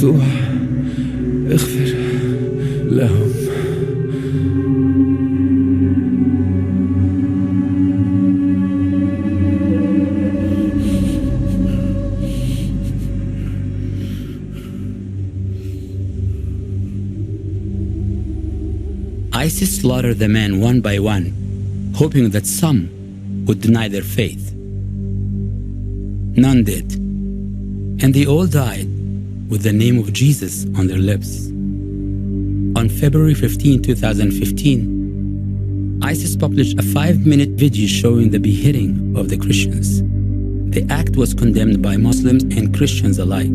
يسوع اغفر لهم. ISIS slaughtered the men one by one, hoping that some would deny their faith. None did, and they all died with the name of Jesus on their lips. On February 15, 2015, ISIS published a 5-minute video showing the beheading of the Christians. The act was condemned by Muslims and Christians alike.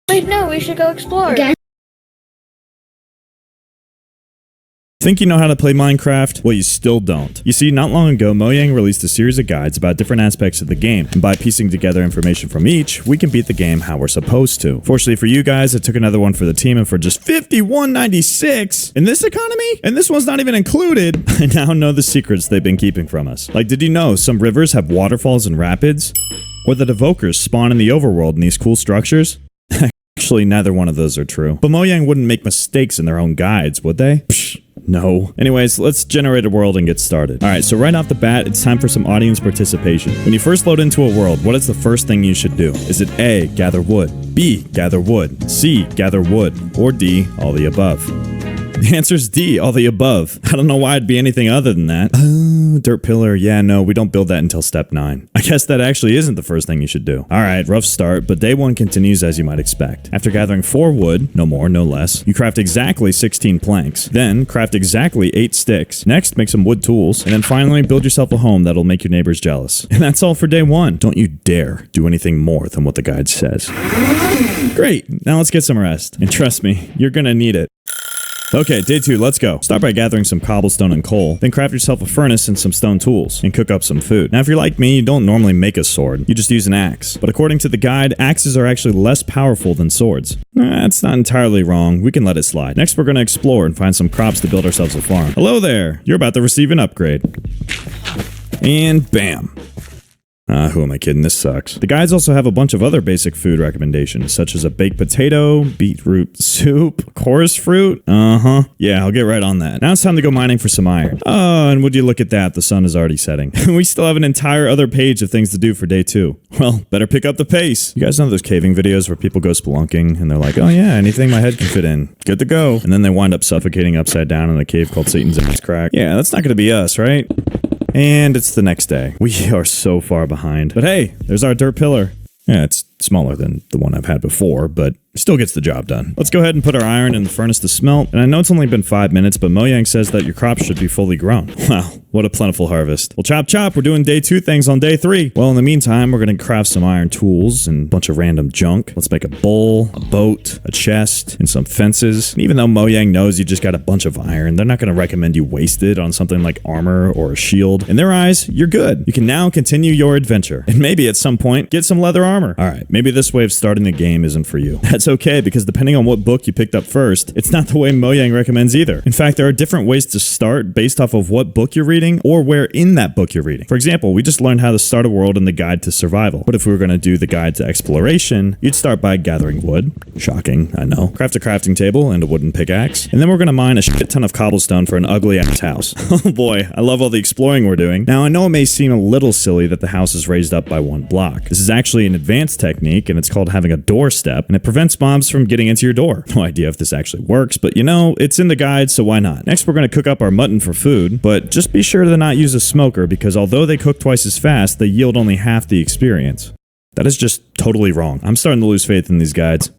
Wait, no, we should go explore. Again? Think you know how to play Minecraft? Well, you still don't. You see, not long ago, Mojang released a series of guides about different aspects of the game, and by piecing together information from each, we can beat the game how we're supposed to. Fortunately for you guys, I took another one for the team, and for just $51.96 in this economy? And this one's not even included. I now know the secrets they've been keeping from us. Like, did you know some rivers have waterfalls and rapids? Or that evokers spawn in the overworld in these cool structures? Actually, neither one of those are true. But Mojang wouldn't make mistakes in their own guides, would they? Psh, no. Anyways, let's generate a world and get started. Alright, so right off the bat, it's time for some audience participation. When you first load into a world, what is the first thing you should do? Is it A, gather wood, B, gather wood, C, gather wood, or D, all the above? The answer's D, all the above. I don't know why it'd be anything other than that. Oh, dirt pillar. Yeah, no, we don't build that until step 9. I guess that actually isn't the first thing you should do. Alright, rough start, but day 1 continues as you might expect. After gathering 4 wood, no more, no less, you craft exactly 16 planks. Then, craft exactly 8 sticks. Next, make some wood tools. And then finally, build yourself a home that'll make your neighbors jealous. And that's all for day 1. Don't you dare do anything more than what the guide says. Great, now let's get some rest. And trust me, you're gonna need it. Okay, day 2, let's go. Start by gathering some cobblestone and coal, then craft yourself a furnace and some stone tools, and cook up some food. Now, if you're like me, you don't normally make a sword, you just use an axe. But according to the guide, axes are actually less powerful than swords. That's not entirely wrong, we can let it slide. Next, we're gonna explore and find some crops to build ourselves a farm. Hello there, you're about to receive an upgrade. And bam. Who am I kidding? This sucks. The guides also have a bunch of other basic food recommendations, such as a baked potato, beetroot soup, chorus fruit. Yeah, I'll get right on that. Now it's time to go mining for some iron. Oh, and would you look at that, the sun is already setting. We still have an entire other page of things to do for day 2. Well, better pick up the pace. You guys know those caving videos where people go spelunking, and they're like, oh yeah, anything my head can fit in. Good to go. And then they wind up suffocating upside down in a cave called Satan's Ass Crack. Yeah, that's not gonna be us, right? And it's the next day. We are so far behind. But hey, there's our dirt pillar. Yeah, it's smaller than the one I've had before, but still gets the job done. Let's go ahead and put our iron in the furnace to smelt. And I know it's only been 5 minutes, but Mojang says that your crops should be fully grown. Wow, what a plentiful harvest. Well, chop chop, we're doing day 2 things on day 3. Well, in the meantime, we're gonna craft some iron tools and a bunch of random junk. Let's make a bowl, a boat, a chest, and some fences. And even though Mojang knows you just got a bunch of iron, they're not gonna recommend you waste it on something like armor or a shield. In their eyes, you're good. You can now continue your adventure. And maybe at some point, get some leather armor. Alright, maybe this way of starting the game isn't for you. That's okay, because depending on what book you picked up first, it's not the way Mojang recommends either. In fact, there are different ways to start based off of what book you're reading or where in that book you're reading. For example, we just learned how to start a world in the Guide to Survival. But if we were going to do the Guide to Exploration, you'd start by gathering wood. Shocking, I know. Craft a crafting table and a wooden pickaxe. And then we're going to mine a shit ton of cobblestone for an ugly-ass house. Oh boy, I love all the exploring we're doing. Now, I know it may seem a little silly that the house is raised up by 1 block. This is actually an advanced technique technique, and it's called having a doorstep, and it prevents mobs from getting into your door. No idea if this actually works, but you know, it's in the guide, so why not? Next, we're going to cook up our mutton for food, but just be sure to not use a smoker, because although they cook twice as fast, they yield only half the experience. That is just totally wrong. I'm starting to lose faith in these guides.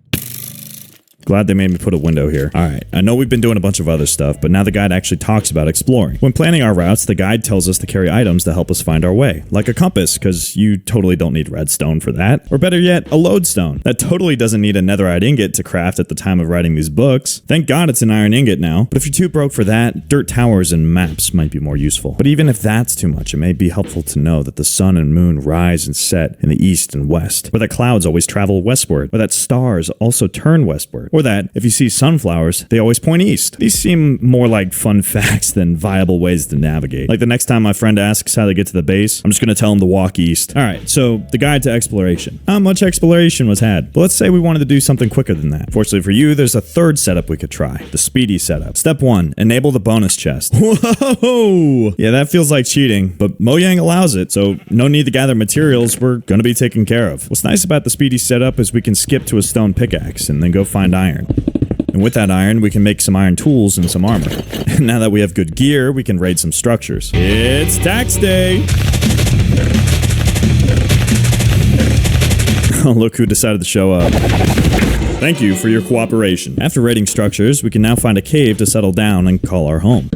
Glad they made me put a window here. Alright, I know we've been doing a bunch of other stuff, but now the guide actually talks about exploring. When planning our routes, the guide tells us to carry items to help us find our way. Like a compass, because you totally don't need redstone for that. Or better yet, a lodestone. That totally doesn't need a netherite ingot to craft at the time of writing these books. Thank God it's an iron ingot now. But if you're too broke for that, dirt towers and maps might be more useful. But even if that's too much, it may be helpful to know that the sun and moon rise and set in the east and west. Or that clouds always travel westward. Or that stars also turn westward. Or that, if you see sunflowers, they always point east. These seem more like fun facts than viable ways to navigate. Like the next time my friend asks how to get to the base, I'm just going to tell him to walk east. Alright, so the guide to exploration. Not much exploration was had, but let's say we wanted to do something quicker than that. Fortunately for you, there's a third setup we could try. The speedy setup. Step 1. Enable the bonus chest. Whoa! Yeah, that feels like cheating, but Mojang allows it, so no need to gather materials. We're going to be taken care of. What's nice about the speedy setup is we can skip to a stone pickaxe and then go find iron. And with that iron, we can make some iron tools and some armor. And now that we have good gear, we can raid some structures. It's tax day! Oh, look who decided to show up. Thank you for your cooperation. After raiding structures, we can now find a cave to settle down and call our home.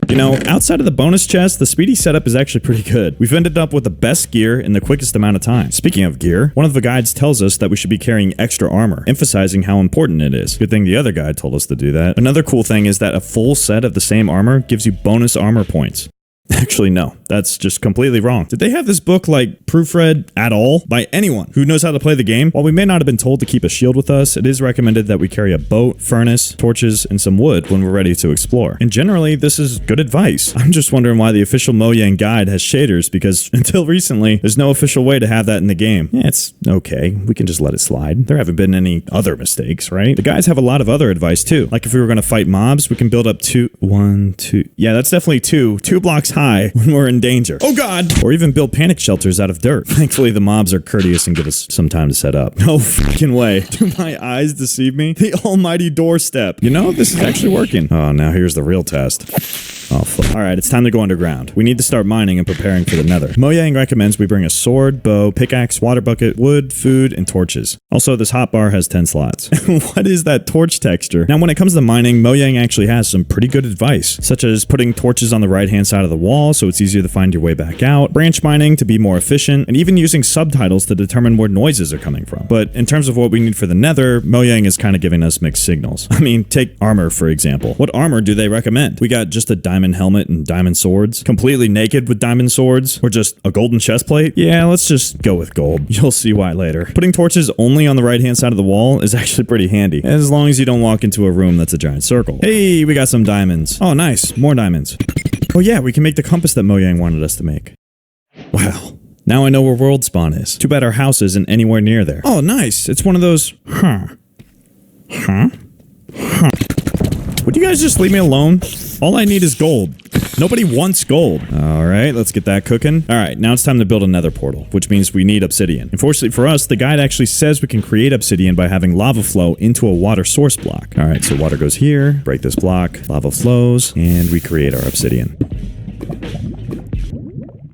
You know, outside of the bonus chest, the speedy setup is actually pretty good. We've ended up with the best gear in the quickest amount of time. Speaking of gear, one of the guides tells us that we should be carrying extra armor, emphasizing how important it is. Good thing the other guide told us to do that. Another cool thing is that a full set of the same armor gives you bonus armor points. Actually, no. That's just completely wrong. Did they have this book, like, proofread at all by anyone who knows how to play the game? While we may not have been told to keep a shield with us, it is recommended that we carry a boat, furnace, torches, and some wood when we're ready to explore. And generally, this is good advice. I'm just wondering why the official Mojang guide has shaders, because until recently, there's no official way to have that in the game. Yeah, it's okay. We can just let it slide. There haven't been any other mistakes, right? The guys have a lot of other advice, too. Like if we were going to fight mobs, we can build up two. Yeah, that's definitely two blocks high when we're in danger. Oh god! Or even build panic shelters out of dirt. Thankfully, the mobs are courteous and give us some time to set up. No freaking way. Do my eyes deceive me? The almighty doorstep. You know, this is actually working. Oh, now here's the real test. Oh, fuck. Alright, it's time to go underground. We need to start mining and preparing for the nether. Mojang recommends we bring a sword, bow, pickaxe, water bucket, wood, food, and torches. Also, this hotbar has 10 slots. What is that torch texture? Now, when it comes to mining, Mojang actually has some pretty good advice, such as putting torches on the right-hand side of the wall so it's easier to find your way back out, branch mining to be more efficient, and even using subtitles to determine where noises are coming from. But in terms of what we need for the nether, Mojang is kind of giving us mixed signals. I mean, take armor, for example. What armor do they recommend? We got just a diamond helmet and diamond swords, completely naked with diamond swords, or just a golden chest plate? Yeah, let's just go with gold. You'll see why later. Putting torches only on the right-hand side of the wall is actually pretty handy, as long as you don't walk into a room that's a giant circle. Hey, we got some diamonds. Oh, nice. More diamonds. Oh yeah, we can make the compass that Mojang wanted us to make. Wow. Now I know where world spawn is. Too bad our house isn't anywhere near there. Oh, nice. It's one of those... Would you guys just leave me alone? All I need is gold. Nobody wants gold. Alright, let's get that cooking. Alright, now it's time to build a nether portal, which means we need obsidian. Unfortunately for us, the guide actually says we can create obsidian by having lava flow into a water source block. Alright, so water goes here, break this block, lava flows, and we create our obsidian.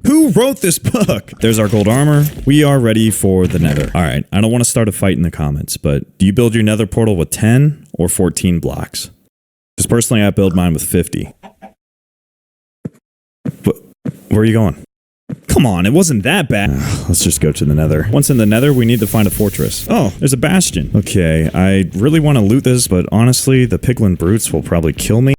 Who wrote this book? There's our gold armor. We are ready for the nether. Alright, I don't want to start a fight in the comments, but do you build your nether portal with 10 or 14 blocks? Because personally, I build mine with 50. But where are you going? Come on, it wasn't that bad. Let's just go to the nether. Once in the nether, we need to find a fortress. Oh, there's a bastion. Okay, I really want to loot this, but honestly, the piglin brutes will probably kill me.